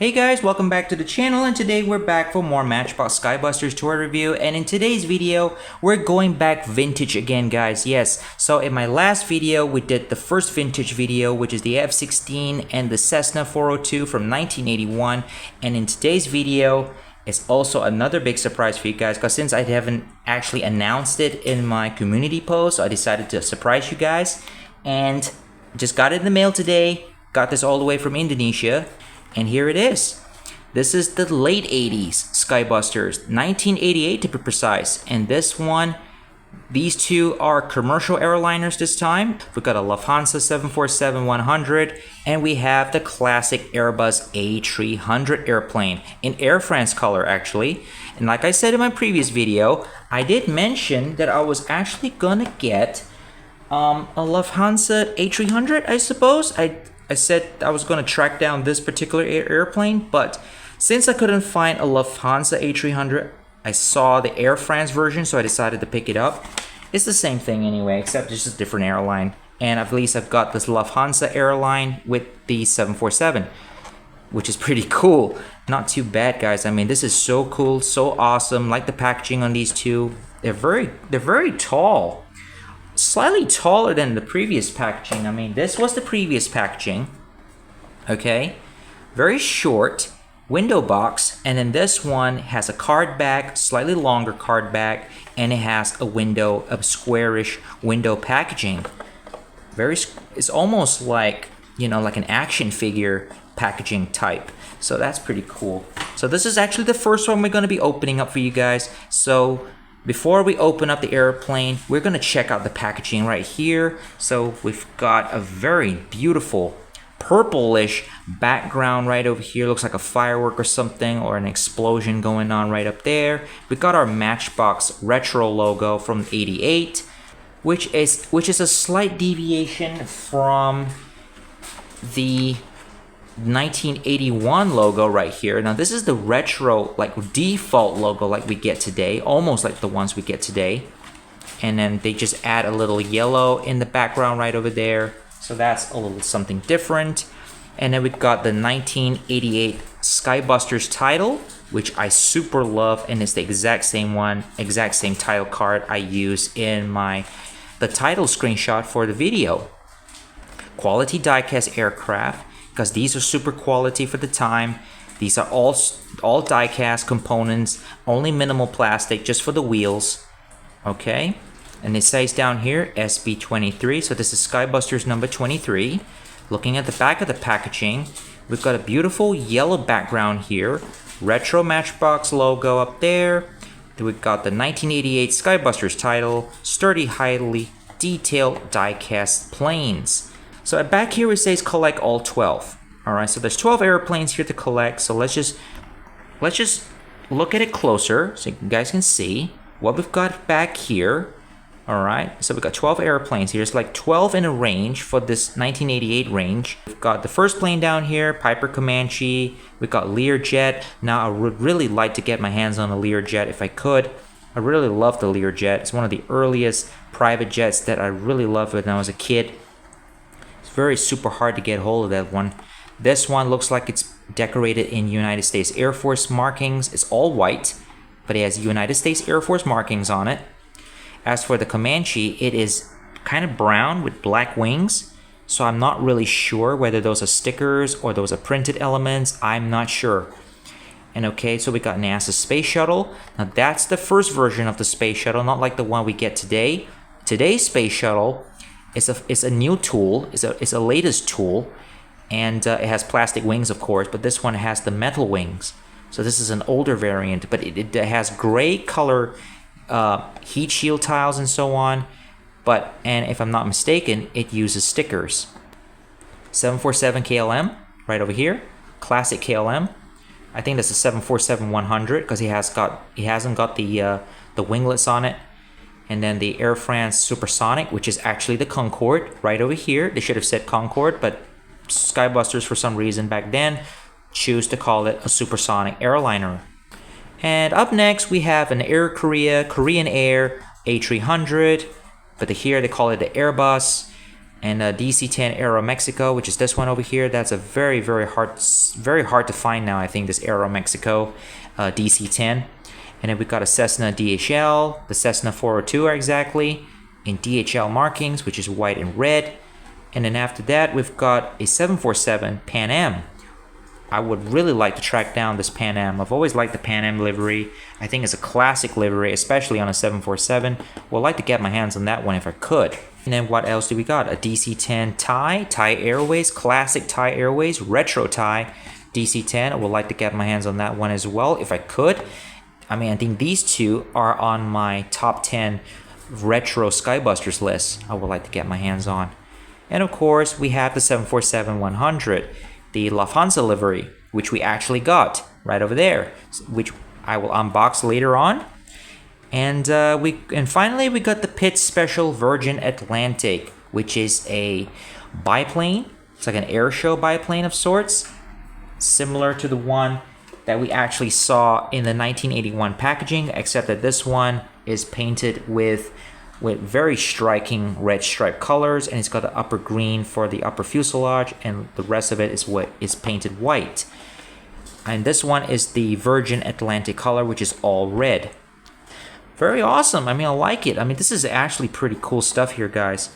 Hey guys, welcome back to the channel, and today we're back for more Matchbox Sky Busters tour review. And in today's video, we're going back vintage again, guys. Yes, so in my last video, we did the first vintage video, which is the F-16 and the Cessna 402 from 1981. And in today's video, it's also another big surprise for you guys, because since I haven't actually announced it in my community post, I decided to surprise you guys. And just got it in the mail today. Got this all the way from Indonesia. And here it is. This is the late 80s Sky Busters, 1988 to be precise. And this one, these two are commercial airliners this time. We've got a Lufthansa 747-100, and we have the classic Airbus A300 airplane in Air France color, actually. And like I said in my previous video, I did mention that I was actually gonna get a Lufthansa A300, I suppose. I said I was going to track down this particular airplane, but since I couldn't find a Lufthansa A300, I saw the Air France version, so I decided to pick it up. It's the same thing anyway, except it's just a different airline. And at least I've got this Lufthansa airline with the 747, which is pretty cool. Not too bad, guys. I mean, this is so cool, so awesome. Like the packaging on these two. They're very tall. Slightly taller than the previous packaging. I mean, this was the previous packaging. Okay, very short window box, and then this one has a card back, slightly longer card back, and it has a window, a squarish window packaging. It's almost like, you know, like an action figure packaging type. So that's pretty cool. So this is actually the first one we're going to be opening up for you guys. So before we open up the airplane, we're going to check out the packaging right here. So we've got a very beautiful purplish background right over here. Looks like a firework or something, or an explosion going on right up there. We've got our Matchbox retro logo from '88, which is a slight deviation from the 1981 logo right here. Now this is the retro, like, default logo like we get today, almost like the ones we get today. And then they just add a little yellow in the background right over there. So that's a little something different. And then we've got the 1988 Sky Busters title, which I super love, and it's the exact same one, exact same title card I use in the title screenshot for the video. Quality diecast aircraft, because these are super quality for the time. These are all die-cast components, only minimal plastic just for the wheels. Okay, and it says down here SB23, so this is Sky Busters number 23. Looking at the back of the packaging, we've got a beautiful yellow background here, retro Matchbox logo up there. Then we've got the 1988 Sky Busters title, sturdy, highly detailed die-cast planes. So back here it says collect all 12. All right, so there's 12 airplanes here to collect. So let's just look at it closer so you guys can see what we've got back here. All right, so we've got 12 airplanes here. It's like 12 in a range for this 1988 range. We've got the first plane down here, Piper Comanche. We've got Learjet. Now I would really like to get my hands on a Learjet if I could. I really love the Learjet. It's one of the earliest private jets that I really loved when I was a kid. Very super hard to get hold of that one. This one looks like it's decorated in United States Air Force markings. It's all white, but it has United States Air Force markings on it. As for the Comanche, it is kind of brown with black wings, so I'm not really sure whether those are stickers or those are printed elements. I'm not sure. And okay, so we got NASA's space shuttle. Now that's the first version of the space shuttle, not like the one we get today. Today's space shuttle it's a new tool. It's a latest tool, and it has plastic wings, of course. But this one has the metal wings. So this is an older variant, but it has gray color heat shield tiles and so on. And if I'm not mistaken, it uses stickers. 747 KLM right over here, classic KLM. I think that's a 747-100 because he hasn't got the winglets on it. And then the Air France Supersonic, which is actually the Concorde right over here. They should have said Concorde, but Sky Busters, for some reason back then, choose to call it a supersonic airliner. And up next, we have an Air Korea, Korean Air A300, but here they call it the Airbus. And DC-10 Aero Mexico, which is this one over here. That's a very hard to find now, I think, this Aero Mexico DC-10. And then we've got a Cessna DHL, the Cessna 402 exactly, in DHL markings, which is white and red. And then after that, we've got a 747 Pan Am. I would really like to track down this Pan Am. I've always liked the Pan Am livery. I think it's a classic livery, especially on a 747. Would like to get my hands on that one if I could. And then what else do we got? A DC-10 Thai Airways, classic Thai Airways, retro Thai DC-10. I would like to get my hands on that one as well if I could. I mean, I think these two are on my top 10 retro Sky Busters list I would like to get my hands on. And of course, we have the 747-100, the Lufthansa livery, which we actually got right over there, which I will unbox later on. And finally, we got the Pitts Special Virgin Atlantic, which is a biplane. It's like an air show biplane of sorts, similar to the one that we actually saw in the 1981 packaging, except that this one is painted with very striking red stripe colors, and it's got the upper green for the upper fuselage, and the rest of it is painted white. And this one is the Virgin Atlantic color, which is all red. Very awesome. I mean, I like it. I mean, this is actually pretty cool stuff here, guys.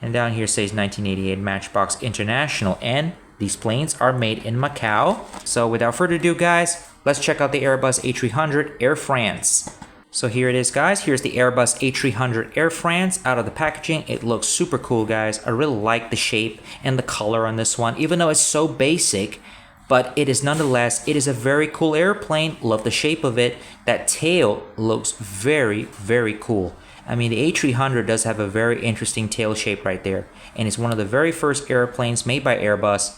And down here says 1988 Matchbox International, and these planes are made in Macau. So without further ado, guys, let's check out the Airbus A300 Air France. So here it is, guys. Here's the Airbus A300 Air France out of the packaging. It looks super cool, guys. I really like the shape and the color on this one, even though it's so basic, but it is nonetheless, it is a very cool airplane. Love the shape of it. That tail looks very cool. I mean, the A300 does have a very interesting tail shape right there, and it's one of the very first airplanes made by Airbus.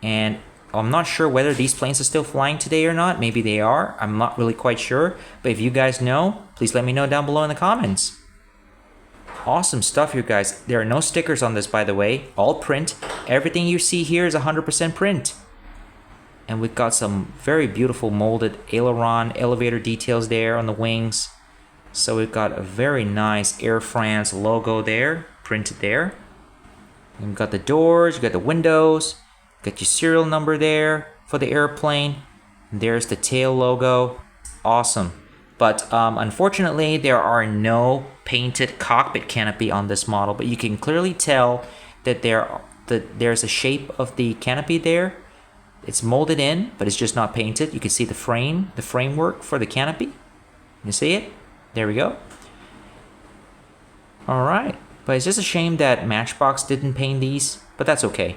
And I'm not sure whether these planes are still flying today or not. Maybe they are. I'm not really quite sure. But if you guys know, please let me know down below in the comments. Awesome stuff here, guys. There are no stickers on this, by the way. All print. Everything you see here is 100% print. And we've got some very beautiful molded aileron, elevator details there on the wings. So we've got a very nice Air France logo there, printed there. And we've got the doors, you've got the windows. Got your serial number there for the airplane. There's the tail logo. Awesome. But unfortunately, there are no painted cockpit canopy on this model. But you can clearly tell that there's a shape of the canopy there. It's molded in, but it's just not painted. You can see the framework for the canopy. You see it? There we go. All right. But it's just a shame that Matchbox didn't paint these, but that's okay.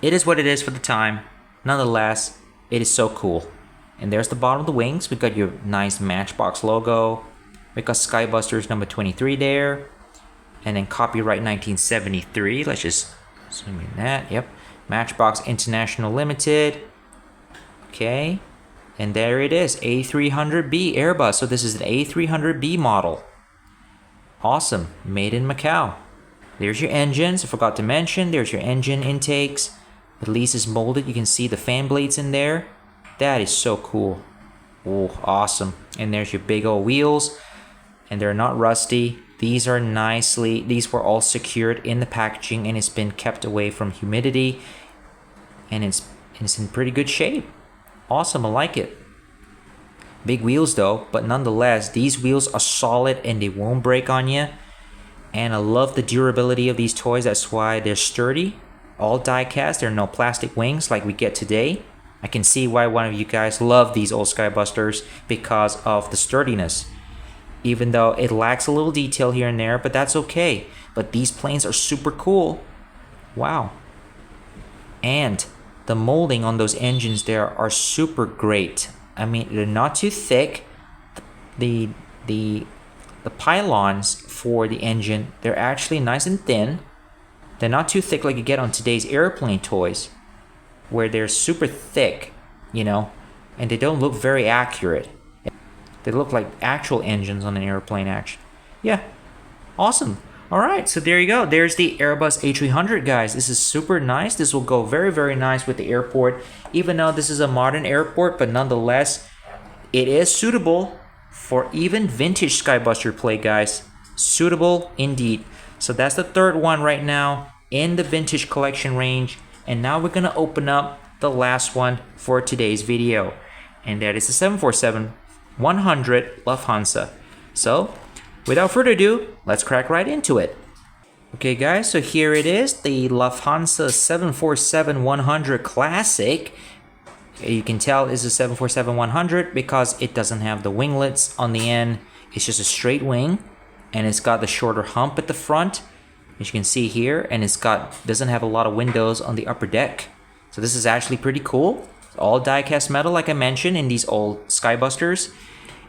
It is what it is for the time. Nonetheless, it is so cool. And there's the bottom of the wings. We've got your nice Matchbox logo. We've got Sky Busters number 23 there. And then copyright 1973. Let's just zoom in that. Yep. Matchbox International Limited. Okay. And there it is. A300B Airbus. So this is an A300B model. Awesome. Made in Macau. There's your engines. I forgot to mention. There's your engine intakes. At least it's molded. You can see the fan blades in there. That is so cool. Oh, awesome. And there's your big old wheels. And they're not rusty. These were all secured in the packaging, and it's been kept away from humidity. And it's in pretty good shape. Awesome, I like it. Big wheels though, but nonetheless, these wheels are solid and they won't break on you. And I love the durability of these toys. That's why they're sturdy. All die cast. There are no plastic wings like we get today. I can see why one of you guys love these old Sky Busters because of the sturdiness. Even though it lacks a little detail here and there, but that's okay. But these planes are super cool. Wow. And the molding on those engines there are super great. I mean, they're not too thick. The pylons for the engine, they're actually nice and thin. They're not too thick like you get on today's airplane toys, where they're super thick, you know, and they don't look very accurate. They look like actual engines on an airplane, actually. Yeah, awesome. All right, so there you go. There's the Airbus A300, guys. This is super nice. This will go very nice with the airport, even though this is a modern airport, but nonetheless, it is suitable for even vintage Sky Buster play, guys. Suitable indeed. So that's the third one right now in the vintage collection range. And now we're gonna open up the last one for today's video. And that is the 747-100 Lufthansa. So without further ado, let's crack right into it. Okay guys, so here it is, the Lufthansa 747-100 Classic. You can tell it's a 747-100 because it doesn't have the winglets on the end. It's just a straight wing, and it's got the shorter hump at the front, as you can see here, and doesn't have a lot of windows on the upper deck. So this is actually pretty cool. It's all die-cast metal, like I mentioned, in these old Sky Busters,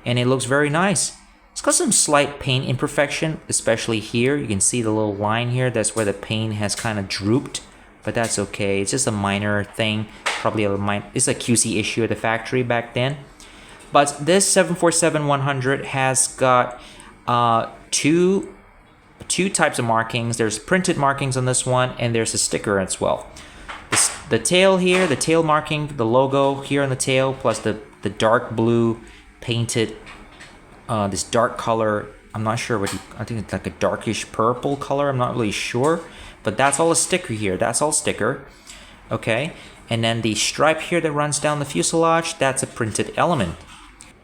and it looks very nice. It's got some slight paint imperfection, especially here. You can see the little line here. That's where the paint has kind of drooped, but that's okay. It's just a minor thing. Probably it's a QC issue at the factory back then. But this 747-100 has got two types of markings. There's printed markings on this one, and there's a sticker as well. The tail here, the tail marking, the logo here on the tail, plus the dark blue painted. This dark color, I'm not sure I think it's like a darkish purple color, I'm not really sure, but that's all a sticker here, that's all sticker. Okay, and then the stripe here that runs down the fuselage, that's a printed element.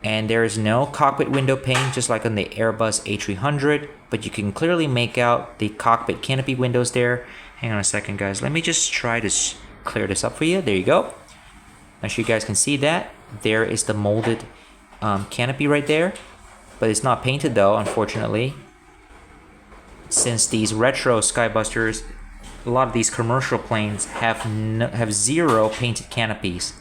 And there is no cockpit window pane, just like on the Airbus A300, but you can clearly make out the cockpit canopy windows there. Hang on a second guys, let me just try to clear this up for you. There you go. Not sure you guys can see that. There is the molded canopy right there. But it's not painted though, unfortunately. Since these retro Sky Busters, a lot of these commercial planes have zero painted canopies.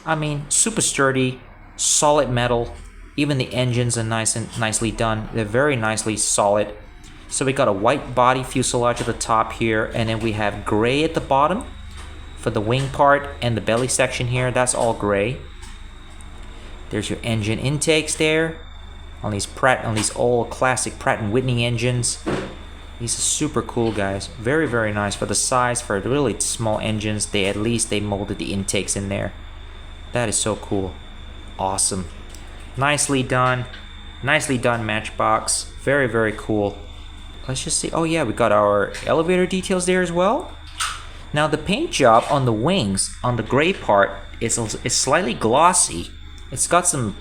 I mean, super sturdy, solid metal. Even the engines are nicely done. They're very nicely solid. So we got a white body fuselage at the top here, and then we have gray at the bottom for the wing part and the belly section here. That's all gray. There's your engine intakes there. On these old classic Pratt & Whitney engines. These are super cool guys. Very, very nice for the size, for really small engines. At least they molded the intakes in there. That is so cool. Awesome. Nicely done. Nicely done, Matchbox. Very, very cool. Let's just see. Oh yeah, we got our elevator details there as well. Now the paint job on the wings, on the gray part, is slightly glossy. It's got some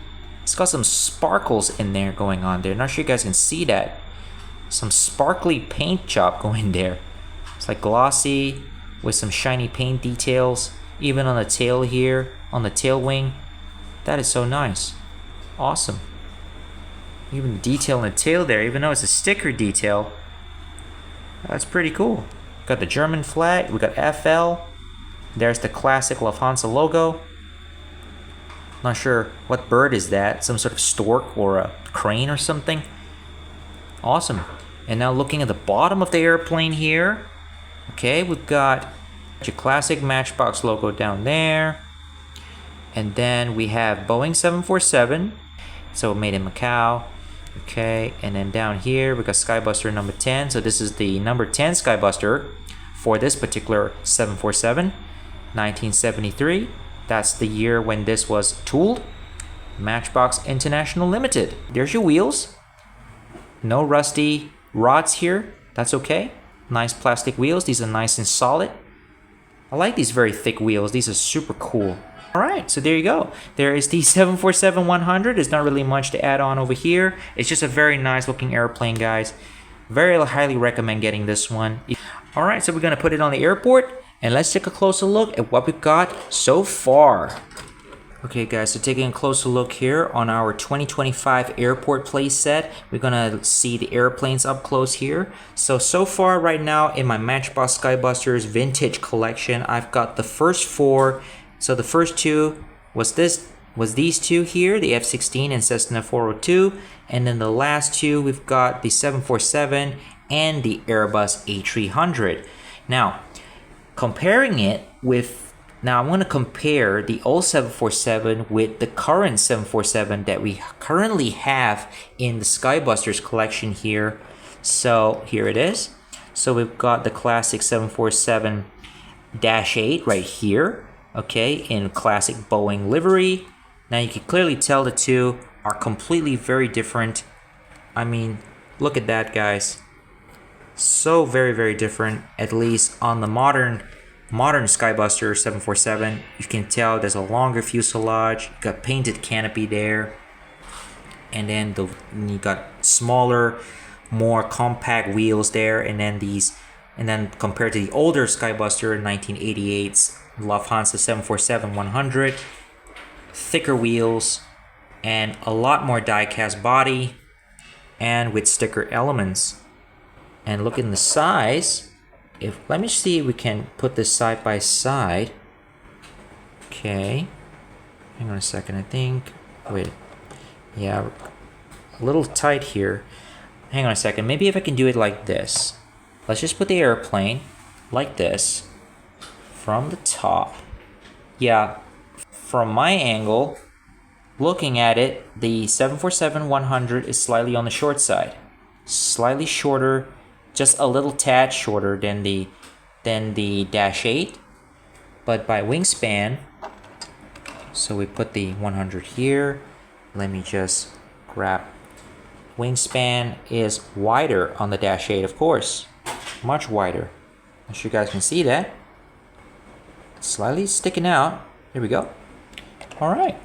sparkles in there going on there. Not sure you guys can see that. Some sparkly paint job going there. It's like glossy with some shiny paint details. Even on the tail here, on the tail wing. That is so nice. Awesome. Even the detail in the tail there, even though it's a sticker detail. That's pretty cool. Got the German flag, we got FL. There's the classic Lufthansa logo. Not sure what bird is that, some sort of stork or a crane or something. Awesome. And now looking at the bottom of the airplane here, okay, we've got your classic Matchbox logo down there, and then we have Boeing 747, so made in Macau. Okay, and then down here we got Skybuster number 10. So this is the number 10 Skybuster for this particular 747, 1973. That's the year when this was tooled. Matchbox International Limited. There's your wheels. No rusty rods here. That's okay. Nice plastic wheels. These are nice and solid. I like these very thick wheels. These are super cool. Alright, so there you go. There is the 747-100. There's not really much to add on over here. It's just a very nice looking airplane, guys. Very highly recommend getting this one. Alright, so we're going to put it on the airport. And let's take a closer look at what we've got so far. Okay guys, so taking a closer look here on our 2025 airport play set. We're gonna see the airplanes up close here. So far right now in my Matchbox Sky Busters vintage collection, I've got the first four. So the first two was these two here, the F-16 and Cessna 402. And then the last two, we've got the 747 and the Airbus A300. Now, comparing it with, now I'm going to compare the old 747 with the current 747 that we currently have in the Sky Busters collection here. So here it is. So we've got the classic 747-8 right here, okay, in classic Boeing livery. Now you can clearly tell the two are completely very different. I mean, look at that, guys. So very different. At least on the modern Skybuster 747, you can tell there's a longer fuselage. You got painted canopy there, and then you got smaller, more compact wheels there, and then compared to the older Skybuster 1988's Lufthansa 747-100, thicker wheels and a lot more die-cast body and with sticker elements. And look in the size. Let me see if we can put this side by side. Okay, hang on a second. I think, wait, yeah, a little tight here. Hang on a second. Maybe if I can do it like this. Let's just put the airplane like this from the top. Yeah, from my angle, looking at it, the 747-100 is slightly on the short side. Slightly shorter, just a little tad shorter than the Dash 8. But by wingspan, so we put the 100 here. Let me just grab. Wingspan is wider on the Dash 8, of course. Much wider. I'm sure you guys can see that. Slightly sticking out. There we go. Alright.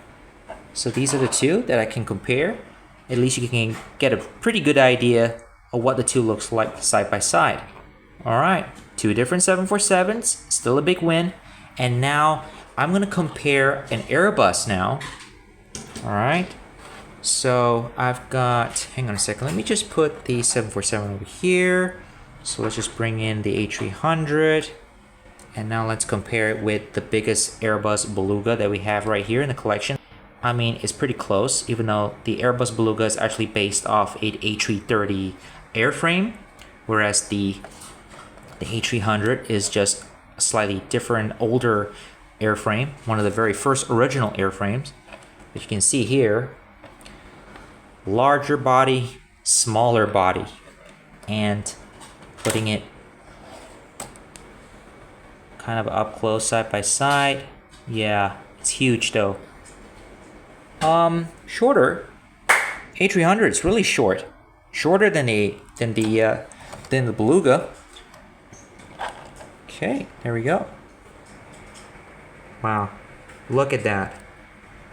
So these are the two that I can compare. At least you can get a pretty good idea of what the two looks like side by side. Alright. Two different 747s. Still a big win. And now I'm going to compare an Airbus now. Alright. So I've got, hang on a second, let me just put the 747 over here. So let's just bring in the A300. And now let's compare it with the biggest Airbus Beluga that we have right here in the collection. I mean, it's pretty close, even though the Airbus Beluga is actually based off an A330 airframe, whereas the A300 is just a slightly different, older airframe, one of the very first original airframes. But you can see here, larger body, smaller body, and putting it kind of up close side by side. Yeah, it's huge though. Shorter. A300 is really short, shorter than the Beluga. Okay, there we go. Wow, look at that.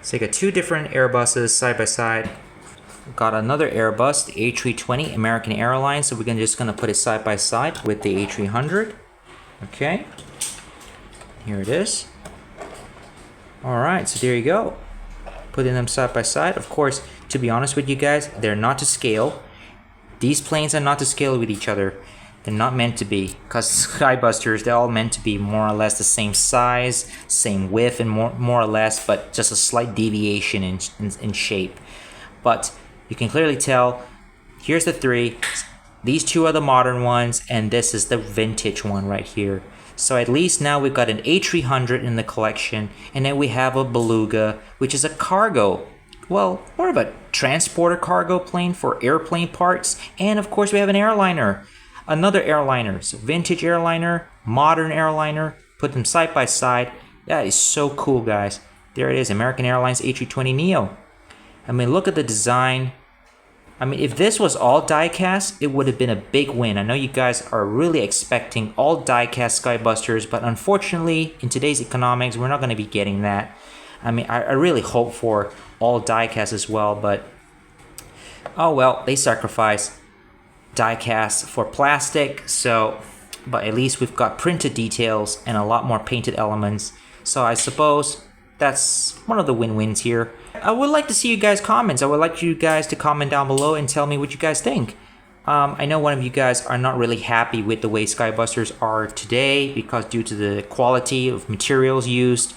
So you got two different Airbuses side by side. Got another Airbus, the A320 American Airlines. So we're just gonna put it side by side with the A300. Okay, here it is. All right, so there you go. Putting them side by side. Of course, to be honest with you guys, they're not to scale. These planes are not to scale with each other. They're not meant to be, because Skybusters, they're all meant to be more or less the same size, same width, and more or less, but just a slight deviation in shape. But you can clearly tell, here's the three. These two are the modern ones, and this is the vintage one right here. So at least now we've got an A300 in the collection, and then we have a Beluga, which is a cargo, well, more of a transporter cargo plane for airplane parts. And of course we have an airliner, another airliner. So vintage airliner, modern airliner, put them side by side. That is so cool, guys. There it is, American Airlines A320neo. I mean, look at the design. I mean, if this was all die-cast, it would have been a big win. I know you guys are really expecting all die-cast Skybusters, but unfortunately, in today's economics, we're not going to be getting that. I mean, I really hope for all die-cast as well, but oh well, they sacrifice die-cast for plastic. So, but at least we've got printed details and a lot more painted elements. So I suppose that's one of the win-wins here. I would like to see you guys' comments. I would like you guys to comment down below and tell me what you guys think. I know one of you guys are not really happy with the way Skybusters are today because due to the quality of materials used.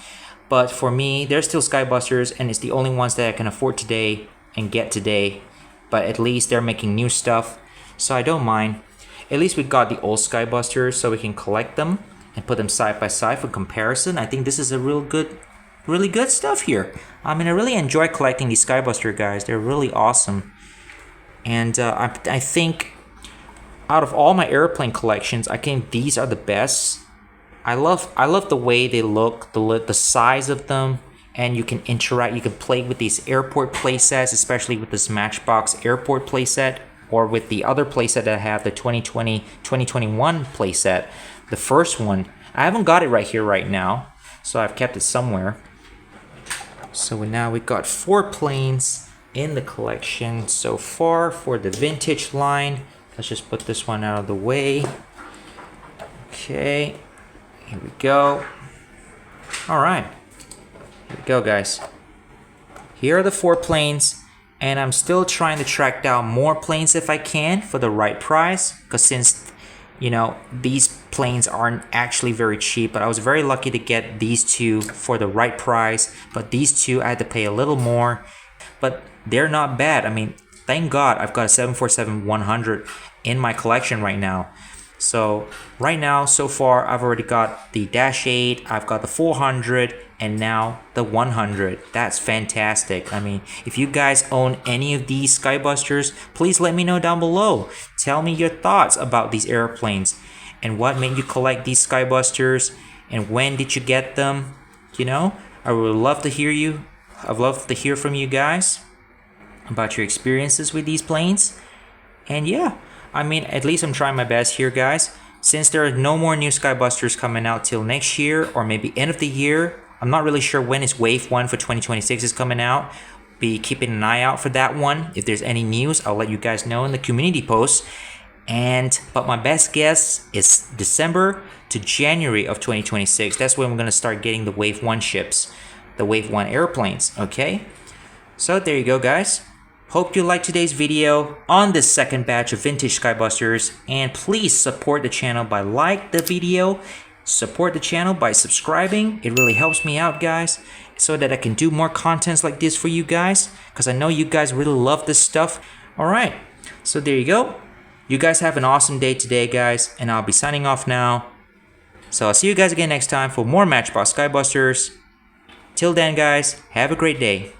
But for me, they're still Skybusters, and it's the only ones that I can afford today and get today. But at least they're making new stuff, so I don't mind. At least we got the old Skybusters, so we can collect them and put them side by side for comparison. I think this is a really good stuff here. I mean, I really enjoy collecting these Skybuster guys. They're really awesome. And I think out of all my airplane collections, I think these are the best. I love the way they look, the size of them, and you can interact. You can play with these airport play sets, especially with this Matchbox airport play set. or with the other playset that I have, the 2020-2021 playset, the first one. I haven't got it right here right now, so I've kept it somewhere. So now we got 4 planes in the collection so far for the vintage line. Let's just put this one out of the way. Okay, here we go. All right, here we go, guys. Here are the 4 planes, and I'm still trying to track down more planes if I can for the right price, because since, you know, these planes aren't actually very cheap, but I was very lucky to get these 2 for the right price. But these 2 I had to pay a little more, but they're not bad. I mean, thank God I've got a 747-100 in my collection right now. So right now, so far, I've already got the Dash 8, I've got the 400, and now the 100. That's fantastic. I mean, if you guys own any of these Sky Busters, please let me know down below. Tell me your thoughts about these airplanes and what made you collect these Sky Busters and when did you get them. You know, I would love to hear you. I'd love to hear from you guys about your experiences with these planes. And yeah, I mean, at least I'm trying my best here, guys. Since there are no more new Sky Busters coming out till next year or maybe end of the year, I'm not really sure when is Wave 1 for 2026 is coming out. Be keeping an eye out for that one. If there's any news, I'll let you guys know in the community post. But my best guess is December to January of 2026. That's when we're going to start getting the Wave 1 ships, the Wave 1 airplanes, okay? So there you go, guys. Hope you liked today's video on this second batch of vintage Sky Busters, and please support the channel by like the video, support the channel by subscribing. It really helps me out, guys, so that I can do more contents like this for you guys, because I know you guys really love this stuff. Alright, so there you go. You guys have an awesome day today, guys, and I'll be signing off now. So I'll see you guys again next time for more Matchbox Sky Busters. Till then, guys, have a great day.